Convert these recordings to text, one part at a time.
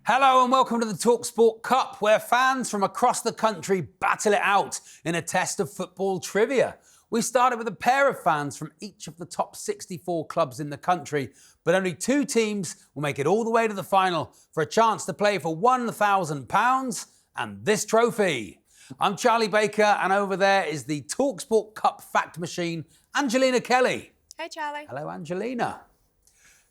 Hello and welcome to the talkSPORT Cup, where fans from across the country battle it out in a test of football trivia. We started with a pair of fans from each of the top 64 clubs in the country, but only 2 teams will make it all the way to the final for a chance to play for £1,000 and this trophy. I'm Charlie Baker, and over there is the talkSPORT Cup fact machine, Angelina Kelly. Hey, Charlie. Hello, Angelina.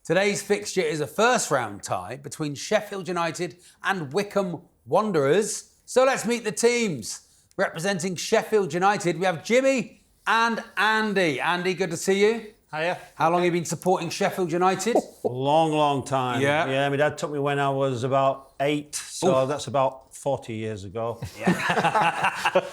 Today's fixture is a first-round tie between Sheffield United and Wycombe Wanderers. So let's meet the teams. Representing Sheffield United, we have Jimmy and Andy. Andy, good to see you. Hiya. How long have you been supporting Sheffield United? Long time. Yeah. Yeah, my dad took me when I was about 8, so that's about 40 years ago.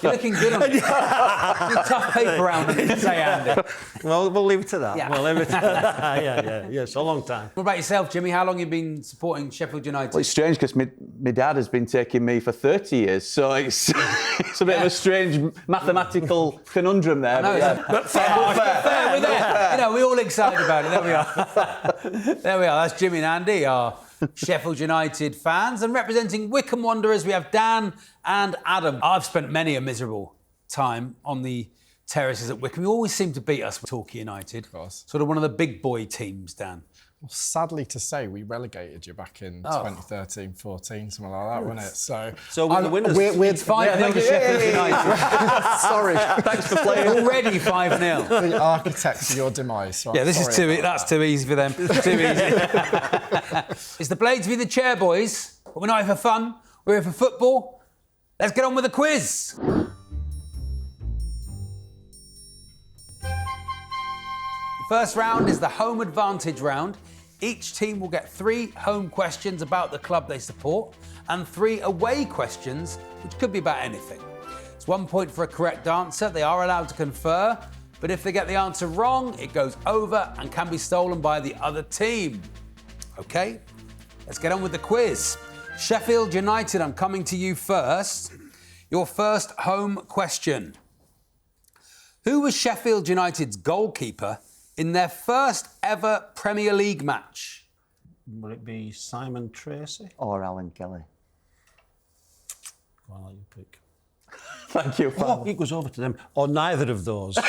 You're looking good on it. You're tough paper round, say, Andy. Well, we'll leave it to that. Yeah. We'll leave it to that. Yeah, it's a long time. What about yourself, Jimmy? How long have you been supporting Sheffield United? Well, it's strange because my dad has been taking me for 30 years, so it's a bit of a strange mathematical conundrum there. But fair. We're there. You know, we're all excited about it. There we are. There we are. That's Jimmy and Andy, our Sheffield United fans. And representing Wycombe Wanderers, we have Dan and Adam. I've spent many a miserable time on the terraces at Wycombe. You always seem to beat us with Torquay United. Of course. Sort of one of the big boy teams, Dan. Well, sadly to say, we relegated you back in 2013-14, something like that, wasn't it? So we're the winners. We're 5-0 to Sheffield United. sorry. Thanks for playing. Already 5-0. The architects of your demise. So Yeah, this is that's too easy for them. Too easy. It's the Blades v the Chair, boys. But we're not here for fun. We're here for football. Let's get on with the quiz. The first round is the home advantage round. Each team will get 3 home questions about the club they support and 3 away questions, which could be about anything. It's 1 point for a correct answer. They are allowed to confer, but if they get the answer wrong, it goes over and can be stolen by the other team. OK, let's get on with the quiz. Sheffield United, I'm coming to you first. Your first home question. Who was Sheffield United's goalkeeper in their first ever Premier League match? Will it be Simon Tracy? Or Alan Kelly. Well, I'll let you pick. Thank you. Oh, it goes over to them. Or neither of those. Could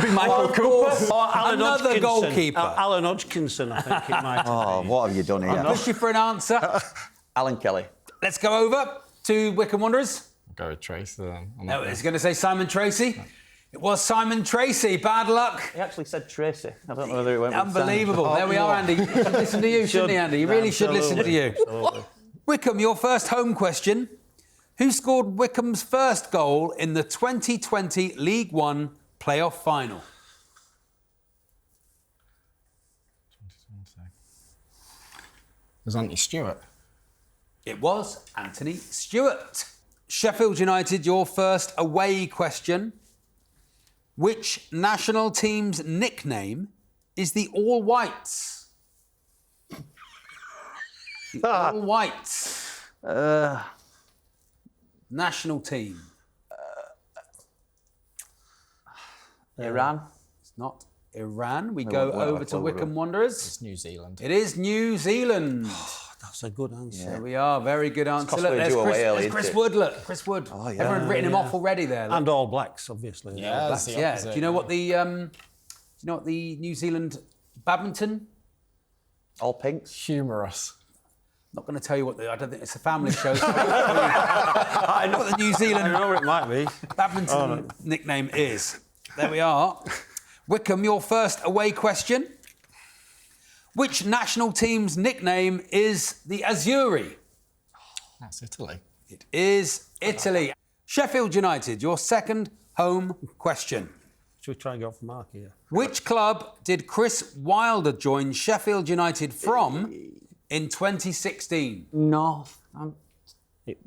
be Michael Cooper. Or Alan Another Hodgkinson. goalkeeper. Alan Hodgkinson, I think it might Oh, be. what have you done here? Push you for an answer. Alan Kelly. Let's go over to Wycombe Wanderers. Go with Tracy then. No, it's going to say Simon Tracy. It was Simon Tracy. Bad luck. He actually said Tracy. I don't know whether it went with Unbelievable. Simon. There we are, Andy. He should listen to you, shouldn't he, Andy? He really should listen to you. Absolutely. Wycombe, your first home question. Who scored Wycombe's first goal in the 2020 League One playoff final? 2020. It was Anthony Stewart. It was Anthony Stewart. Sheffield United, your first away question. Which national team's nickname is the All Whites? The All Whites. National team. Iran. It's not Iran. We go over to Wycombe Wanderers. It's New Zealand. It is New Zealand. That's a good answer. There we are. Very good answer. costly Look, to do away early, there's Chris isn't it? Wood. Look, Chris Wood. Oh, yeah. Everyone's written him off already there. Look. And All Blacks, obviously. Yeah, that's the Yeah. opposite, Do you know what the New Zealand badminton? All pinks. Humorous. Not going to tell you what I don't think it's a family show. So I know what the New I Zealand know what it might be. badminton nickname is. There we are. Wycombe, your first away question. Which national team's nickname is the Azzurri? That's Italy. It is Italy. Sheffield United, your second home question. Should we try and go for Mark here? Which club did Chris Wilder join Sheffield United from in 2016? Northampton.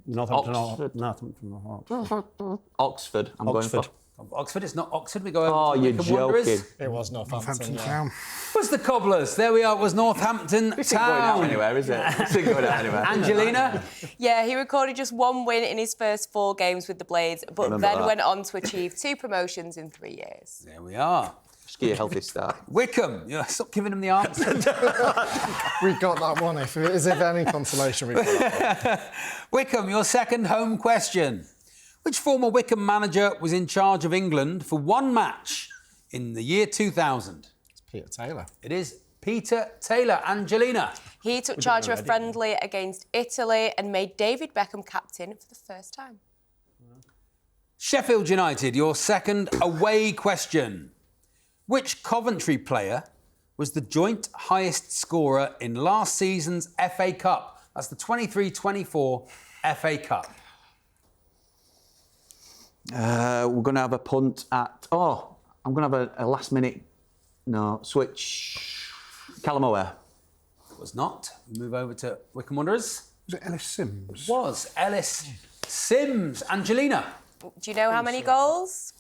Northampton. Oxford. Northampton. Oxford. I'm going for. Oxford, it's not Oxford. We go over Oh, to you're Wycombe Wanderers. joking. It was Northampton. Yeah. It was the Cobblers. There we are. It was Northampton This ain't going out Town. anywhere, is it? This ain't going out anywhere. Angelina? Yeah, he recorded just 1 win in his first 4 games with the Blades, but Remember then that. went on to achieve 2 promotions in 3 years. There we are. Just give you a healthy start. Wycombe, stop giving him the answer. We got that one. If it is any consolation, we got that one. Wycombe, your second home question. Which former Wycombe manager was in charge of England for one match in the year 2000? It's Peter Taylor. It is Peter Taylor. Angelina. He took charge of a friendly against Italy and made David Beckham captain for the first time. Sheffield United, your second away question. Which Coventry player was the joint highest scorer in last season's FA Cup? That's the 23-24 FA Cup. We're going to have a punt at... Oh, I'm going to have a last-minute... No, switch. Callum O'Hare. It was not. We move over to Wycombe Wanderers. Was it Ellis Sims? Was Ellis Sims. Angelina. Do you know how many goals?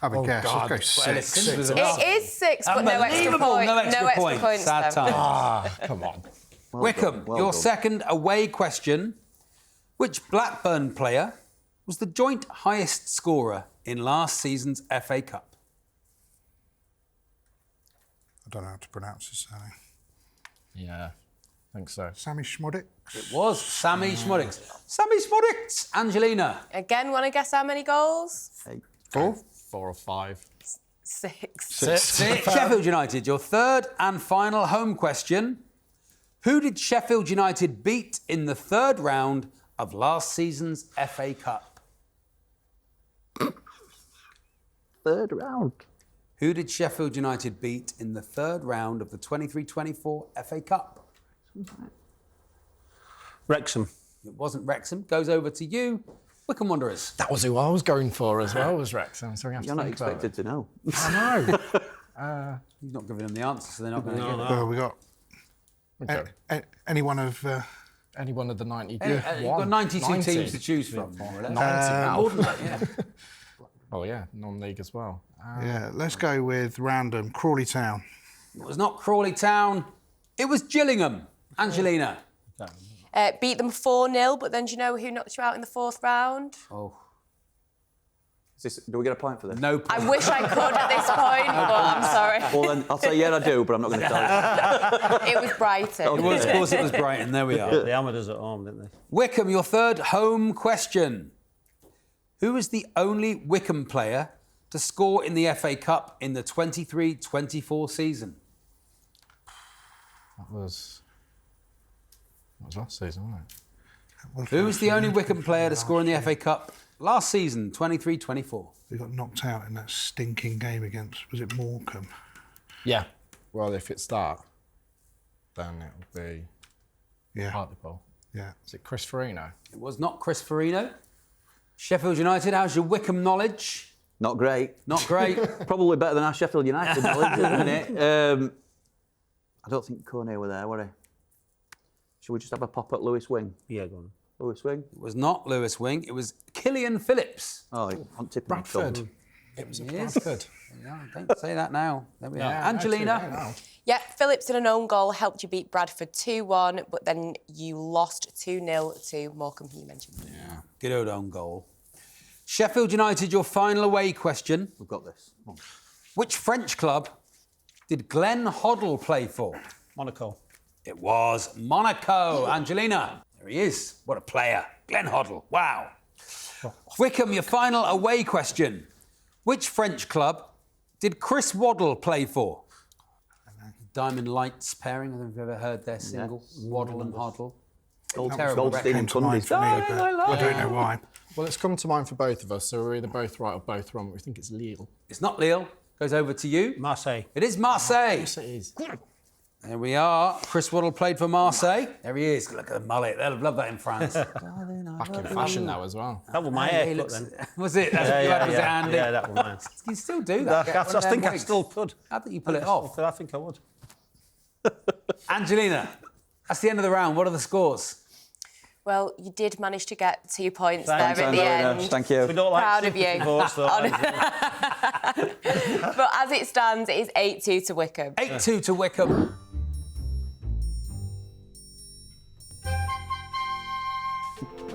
Have a guess. God. Let's go Ellis 6. Sims was It about- is 6, but no extra Unbelievable, point. no extra point. points. Sad though. time. Come on. Wycombe, well your done. second away question. Which Blackburn player was the joint highest scorer in last season's FA Cup? I don't know how to pronounce this. Yeah, I think so. Sammy Schmodic. It was Sammy Schmodic. Sammy Schmodic. Angelina. Again, want to guess how many goals? 4. 4 or 5. 6. Sheffield United, your third and final home question. Who did Sheffield United beat in the third round of last season's FA Cup? Third round. Who did Sheffield United beat in the third round of the 23-24 FA Cup? Wrexham. It wasn't Wrexham. Goes over to you, Wycombe Wanderers. That was who I was going for as well, was Wrexham. So we have to You're not think about expected to know. it. I know. He's not giving them the answer, so they're not going to get it. We got Okay. any one of... Any one of the 90. You've got 92 teams to choose from, more or less. 90 now. More than that, yeah. Oh, yeah, non-league as well. yeah, let's go with random. Crawley Town. It was not Crawley Town. It was Gillingham. Angelina. Beat them 4-0, but then do you know who knocked you out in the fourth round? Oh, Do we get a point for this? no point. I wish I could at this point, but I'm sorry. Well, then I'll say, yeah, I do, but I'm not going to tell you. It was Brighton. It was, of course, it was Brighton. There we are. The Amateurs at home, didn't they? Wycombe, your third home question. Who is the only Wycombe player to score in the FA Cup in the 23-24 season? That was last season, wasn't it? Who is the only Wycombe player to score in the FA Cup last season, 23-24? We got knocked out in that stinking game against... Was it Morecambe? Yeah. Well, if it's that, then it would be Yeah. Hartlepool. Yeah. Is it Chris Farino? It was not Chris Farino. Sheffield United, how's your Wycombe knowledge? Not great. Not great. Probably better than our Sheffield United knowledge, isn't it? I don't think Kone were there, were they? Should we just have a pop at Lewis Wing? Yeah, go on. Lewis Wing? It was not Lewis Wing. It was Killian Phillips. Oh, I'm tipping Bradford. It was Yes. Bradford. Yeah, don't say that now. There we are. Yeah, Angelina. actually, no. Yeah, Phillips in an own goal helped you beat Bradford 2-1, but then you lost 2-0 to Morecambe, who you mentioned. Yeah, good old own goal. Sheffield United, your final away question. We've got this. Come on. Which French club did Glenn Hoddle play for? Monaco. It was Monaco. Angelina. There he is. What a player. Glenn Hoddle. Wow. Wycombe, your final away question. Which French club did Chris Waddle play for? Diamond Lights pairing. I don't know if you've ever heard their single. Waddle and Hoddle. Terrible Goldstein and Came to mind Cundy. for me, Darling, but I love I don't know why. Well, it's come to mind for both of us, so we're either both right or both wrong. We think it's Lille. It's not Lille. Goes over to you. Marseille. It is Marseille. Yes, it is. There we are. Chris Waddle played for Marseille. There he is. Look at the mullet. They'll love that in France. Back in fashion now as well. That was my He haircut looks- then. Was it? That's what you had, was it, Andy? Yeah, that was mine. You can still do that. Get one I of them think I wigs. still could. How did you pull it off? I think I would. Angelina, that's the end of the round. What are the scores? Well, you did manage to get 2 points Thanks, there at the end. Thank you. We don't like Proud of sympathy you. votes, though. But as it stands, it is 8-2 to Wycombe. 8-2 to Wycombe.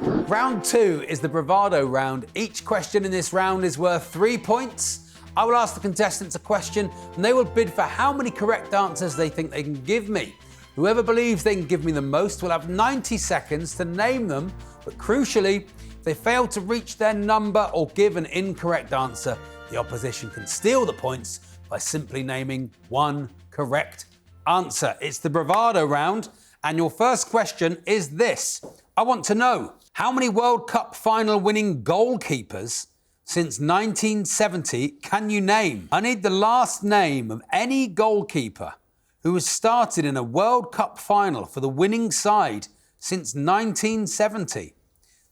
Round 2 is the Bravado round. Each question in this round is worth 3 points. I will ask the contestants a question and they will bid for how many correct answers they think they can give me. Whoever believes they can give me the most will have 90 seconds to name them, but crucially, if they fail to reach their number or give an incorrect answer, the opposition can steal the points by simply naming one correct answer. It's the Bravado round, and your first question is this. I want to know, how many World Cup final winning goalkeepers since 1970 can you name? I need the last name of any goalkeeper who has started in a World Cup final for the winning side since 1970.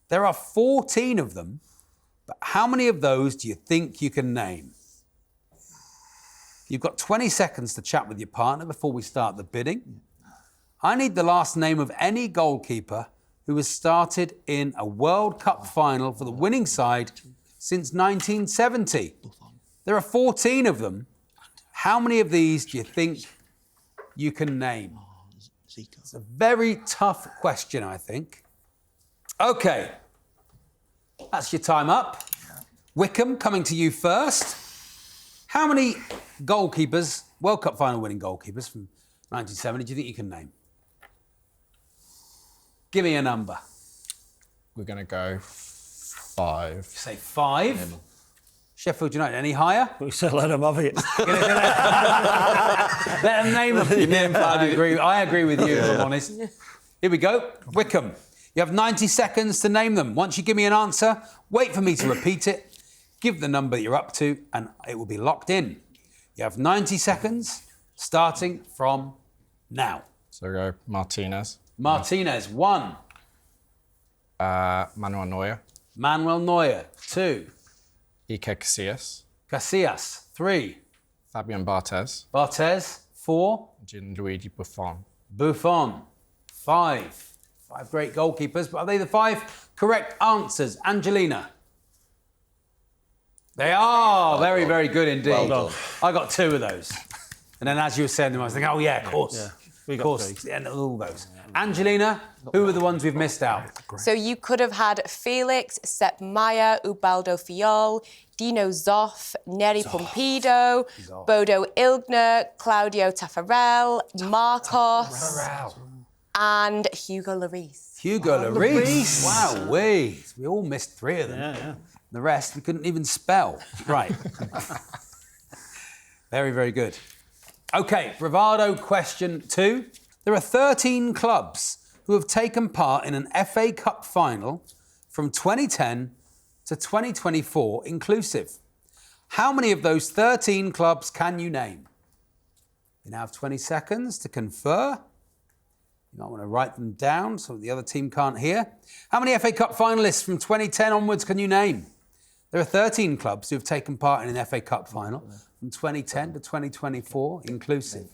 There are 14 of them, but how many of those do you think you can name? You've got 20 seconds to chat with your partner before we start the bidding. I need the last name of any goalkeeper who has started in a World Cup final for the winning side since 1970. There are 14 of them. How many of these do you think you can name? It's a very tough question, I think. OK, that's your time up. Wycombe, coming to you first. How many goalkeepers, World Cup final winning goalkeepers from 1970, do you think you can name? Give me a number. We're going to go 5. Say 5. Sheffield United, any higher? We still let them have it. Let them name them. I agree with you, if I'm honest. Here we go. Wycombe, you have 90 seconds to name them. Once you give me an answer, wait for me to repeat it. Give the number you're up to, and it will be locked in. You have 90 seconds, starting from now. So we go Martinez. Martinez, 1. Manuel Neuer. Manuel Neuer, 2. Iker Casillas. Casillas, 3. Fabian Barthez. Barthez, 4. Gianluigi Buffon. Buffon, 5. 5 great goalkeepers, but are they the 5 correct answers? Angelina? They are. Very, very good indeed. Well done. I got 2 of those. And then as you were saying them, I was thinking, oh yeah, of course. Yeah. Of course, and all those. Angelina, who were the ones we've missed out? So you could have had Felix, Sepp Maier, Ubaldo Fiol, Dino Zoff, Neri Pompido, Bodo Ilgner, Claudio Taffarel, Marcos, and Hugo Lloris. Hugo Lloris. Wow, we all missed 3 of them. Yeah. The rest we couldn't even spell. Right. Very, very good. OK, Bravado question 2. There are 13 clubs who have taken part in an FA Cup final from 2010 to 2024 inclusive. How many of those 13 clubs can you name? You now have 20 seconds to confer. You might want to write them down so the other team can't hear. How many FA Cup finalists from 2010 onwards can you name? There are 13 clubs who have taken part in an FA Cup final from 2010 to 2024 inclusive.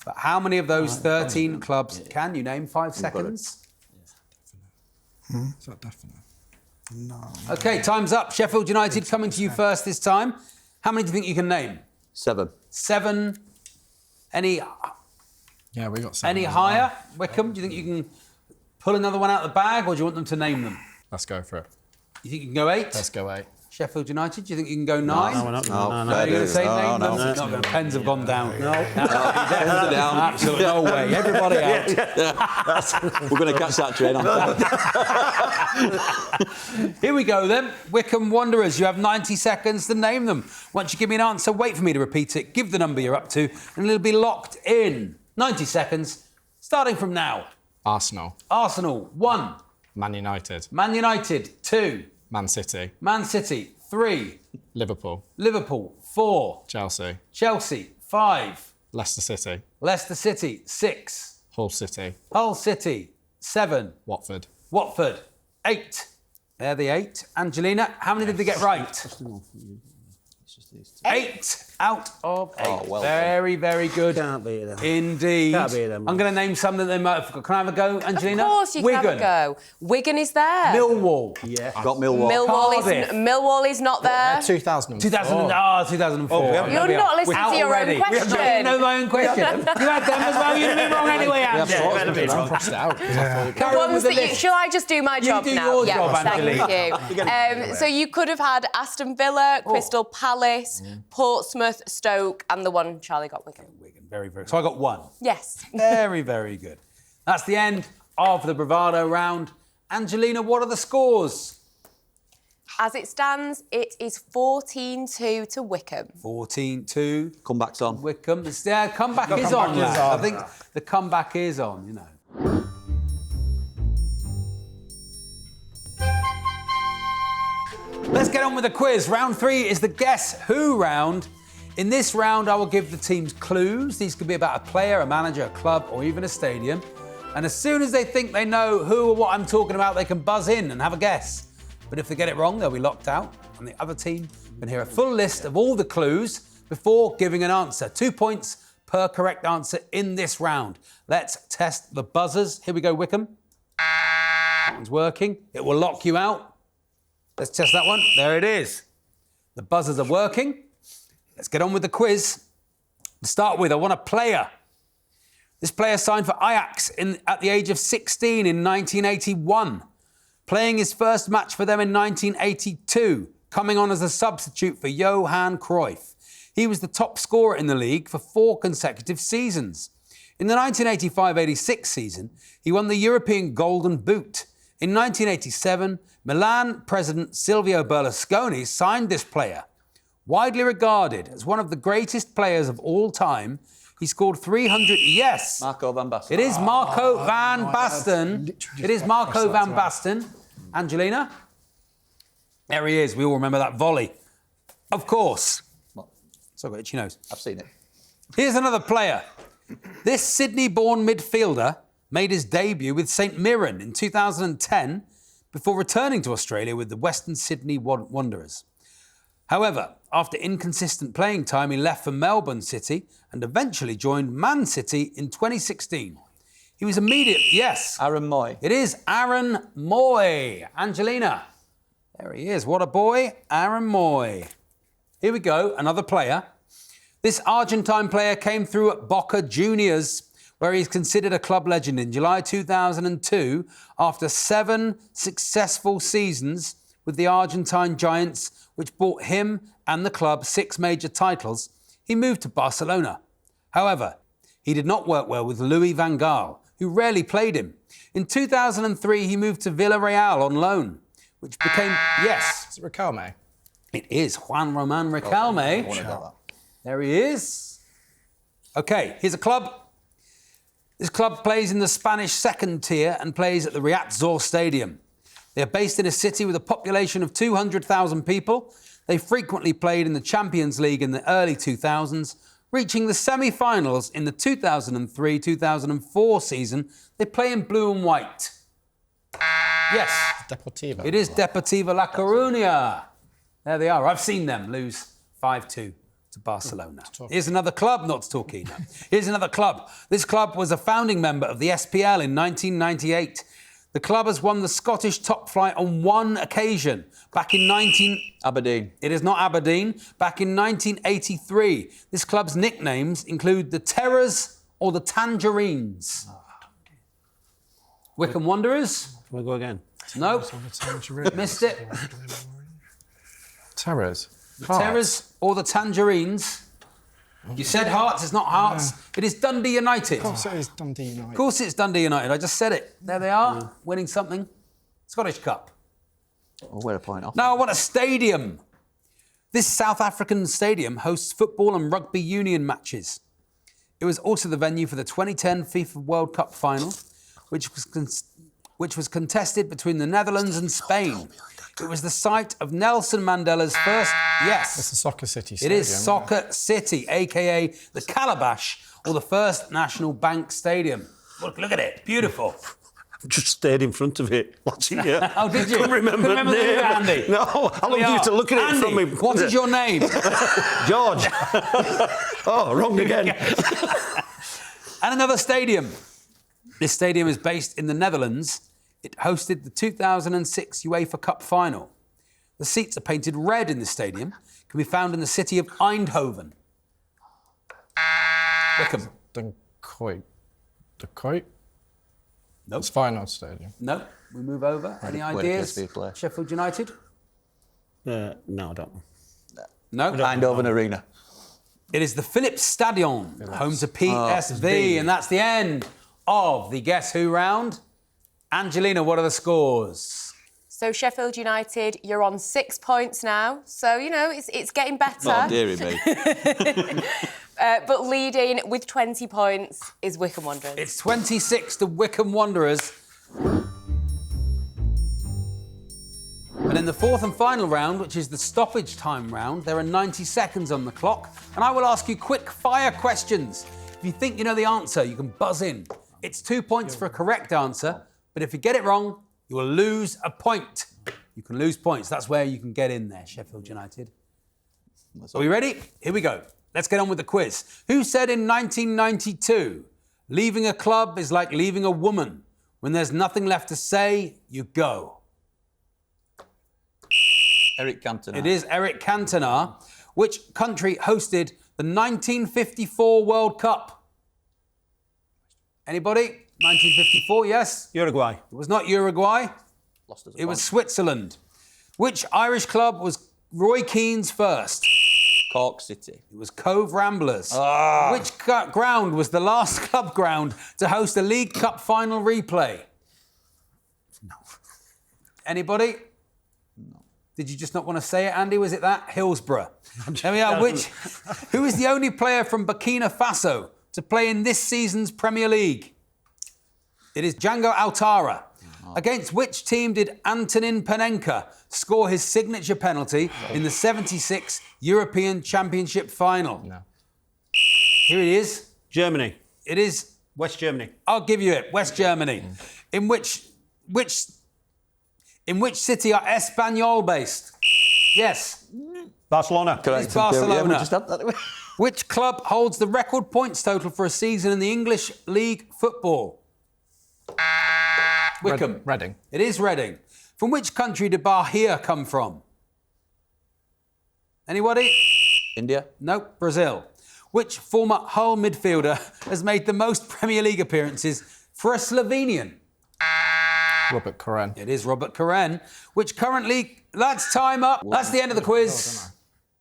But how many of those 13 clubs can you name? 5 seconds. Is that definite? No. OK, time's up. Sheffield United coming to you first this time. How many do you think you can name? 7. 7. Any Yeah, we got 7. higher? Wycombe, do you think you can pull another one out of the bag, or do you want them to name them? Let's go for it. You think you can go 8? Let's go 8. Sheffield United, do you think you can go 9? No, we're not. No. No. Are you going to say name No. them? Not going to. Pens have gone down. No. Absolutely no way. Everybody out. We're going to catch that train on time. Here we go then. Wycombe Wanderers, you have 90 seconds to name them. Once you give me an answer, wait for me to repeat it. Give the number you're up to, and it'll be locked in. 90 seconds, starting from now. Arsenal. Arsenal, 1. Man United. Man United, 2. Man City. Man City, 3. Liverpool. Liverpool, 4. Chelsea. Chelsea, 5. Leicester City. Leicester City, 6. Hull City. Hull City, 7. Watford. Watford, 8. They're the 8. Angelina, how many did they get right? 8. out of 8. Oh, well very, very good. Can't beat them. Indeed. Can't beat them. I'm going to name some that they might have forgot. Can I have a go, Angelina? Of course you Wigan. can have a go. Wigan is there. Millwall. Yeah. Got Millwall. Cardiff. Millwall is not there. 2004. 2004. Oh, There You're we are. not listening We're to your out own already. question. I didn't know my own question. You had them as well. You'd have been wrong anyway, Andy. I crossed it out. Carry on with the list. Shall I just do my job do now? your job, Angelina. Thank you. So you could have had Aston Villa, Crystal Palace, Portsmouth, Stoke, and the one Charlie got Wigan. Wigan, very, very. So I got 1. Yes. Very, very good. That's the end of the Bravado round. Angelina, what are the scores? As it stands, it is 14-2 to Wycombe. 14-2. Comeback's on. Wycombe. The comeback is on, lad. I think the comeback is on, you know. Let's get on with the quiz. Round 3 is the Guess Who round. In this round, I will give the teams clues. These could be about a player, a manager, a club, or even a stadium. And as soon as they think they know who or what I'm talking about, they can buzz in and have a guess. But if they get it wrong, they'll be locked out. And the other team can hear a full list of all the clues before giving an answer. 2 points per correct answer in this round. Let's test the buzzers. Here we go, Wycombe. That one's working. It will lock you out. Let's test that one. There it is. The buzzers are working. Let's get on with the quiz. To start with, I want a player. This player signed for Ajax at the age of 16 in 1981, playing his first match for them in 1982, coming on as a substitute for Johan Cruyff. He was the top scorer in the league for 4 consecutive seasons. In the 1985-86 season, he won the European Golden Boot. In 1987, Milan president Silvio Berlusconi signed this player. Widely regarded as one of the greatest players of all time, he scored 300... Yes! Marco van Basten. It is Marco van Basten. It is Marco van Basten. Angelina? There he is. We all remember that volley. Of course. So I've got itchy nose. I've seen it. Here's another player. This Sydney-born midfielder made his debut with St Mirren in 2010 before returning to Australia with the Western Sydney Wanderers. However, after inconsistent playing time, he left for Melbourne City and eventually joined Man City in 2016. He was immediate... Yes. Aaron Moy. It is Aaron Moy. Angelina. There he is. What a boy. Aaron Moy. Here we go. Another player. This Argentine player came through at Boca Juniors, where he's considered a club legend in July 2002 after 7 successful seasons with the Argentine Giants, which brought him and the club 6 major titles. He moved to Barcelona. However, he did not work well with Louis van Gaal, who rarely played him. In 2003, he moved to Villarreal on loan, which became... Yes. Is it Riquelme? It is Juan Roman Riquelme. There he is. OK, here's a club. This club plays in the Spanish second tier and plays at the Riazor Stadium. They are based in a city with a population of 200,000 people. They frequently played in the Champions League in the early 2000s, reaching the semi-finals in the 2003-2004 season. They play in blue and white. Yes. Deportivo. It is Deportivo La Coruña. There they are. I've seen them lose 5-2 to Barcelona. Here's another club, not to Torquino. Here's another club. This club was a founding member of the SPL in 1998. The club has won the Scottish top flight on 1 occasion, back in Aberdeen. It is not Aberdeen. Back in 1983. This club's nicknames include the Terrors or the Tangerines. Wycombe Wanderers? Can we go again? Nope. Missed it. Terrors. Terrors or the Tangerines? You said Hearts, it's not Hearts. It is Dundee United. Of course it is Dundee United. Of course it's Dundee United. I just said it. There they are, winning something. Scottish Cup. Oh, we're a point off. Now I want a stadium. This South African stadium hosts football and rugby union matches. It was also the venue for the 2010 FIFA World Cup final, which was contested between the Netherlands and Spain. It was the site of Nelson Mandela's first... Yes. It's the Soccer City It Stadium. is Soccer City, a.k.a. the Calabash, or the First National Bank Stadium. Look at it. Beautiful. I've just stayed in front of it watching it. Oh, did you? I couldn't remember Remember the name, Andy? No, I love you to look at Andy, it from me. what is your name? George. Oh, wrong again. And another stadium. This stadium is based in the Netherlands. It hosted the 2006 UEFA Cup final. The seats are painted red in the stadium. Can be found in the city of Eindhoven. Wycombe. De Kuip? Nope. It's Feyenoord Stadium. No, we move over. Any Where ideas? does PSV play? Sheffield United? No, I don't know. No. Eindhoven Arena. It is the Philips Stadion, home to PSV, and that's the end of the Guess Who round. Angelina, what are the scores? So Sheffield United, you're on 6 points now. So, you know, it's getting better. Oh, dearie me. But leading with 20 points is Wycombe Wanderers. It's 26 to Wycombe Wanderers. And in the fourth and final round, which is the stoppage time round, there are 90 seconds on the clock, and I will ask you quick fire questions. If you think you know the answer, you can buzz in. It's 2 points for a correct answer, but if you get it wrong, you will lose a point. You can lose points. That's where you can get in there, Sheffield United. Are we ready? Here we go. Let's get on with the quiz. Who said in 1992, leaving a club is like leaving a woman? When there's nothing left to say, you go. Eric Cantona. It is Eric Cantona. Which country hosted the 1954 World Cup? Anybody? 1954, yes? Uruguay. It was not Uruguay. Lost us a It was point. Switzerland. Which Irish club was Roy Keane's first? Cork City. It was Cove Ramblers. Which ground was the last club ground to host a League Cup final replay? No. Anybody? No. Did you just not want to say it, Andy? Was it that? Hillsborough. There we are. Who is the only player from Burkina Faso to play in this season's Premier League? It is Django Ouattara. Against which team did Antonin Panenka score his signature penalty in the 76 European Championship final? No. Here it is. Germany. It is. West Germany. I'll give you it. West Germany. In which city are Espanyol based? Yes. Barcelona. It's Barcelona. Yeah, we just had that. Which club holds the record points total for a season in the English League football? Wycombe. Reading. It is Reading. From which country did Bahia come from? Anybody? India. Nope, Brazil. Which former Hull midfielder has made the most Premier League appearances for a Slovenian? Robert Corren. It is Robert Corren. Which currently... That's time up. That's the end of the quiz.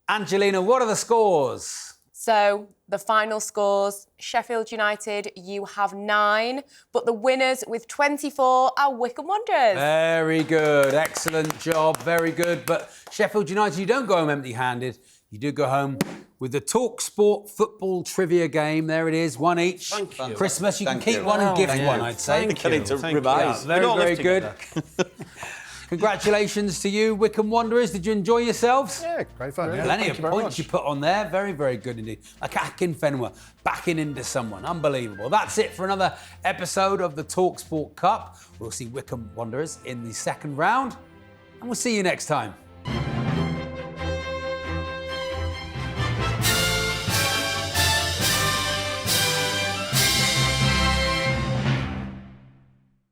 Angelina, what are the scores? So the final scores, Sheffield United, you have 9, but the winners with 24 are Wycombe Wanderers. Very good. Excellent job. Very good. But Sheffield United, you don't go home empty-handed. You do go home with the talkSPORT football trivia game. There it is, one each. Thank you. Christmas, you can Thank keep you. one and gift Thank one, you. I'd say. Thank you. to Thank revise. you. Very, We don't very live good. together. Congratulations to you, Wycombe Wanderers. Did you enjoy yourselves? Yeah, great fun. Yeah. Plenty Thank of you very points much. you put on there. Very, very good indeed. Like Akinfenwa backing into someone. Unbelievable. That's it for another episode of the talkSPORT Cup. We'll see Wycombe Wanderers in the second round, and we'll see you next time.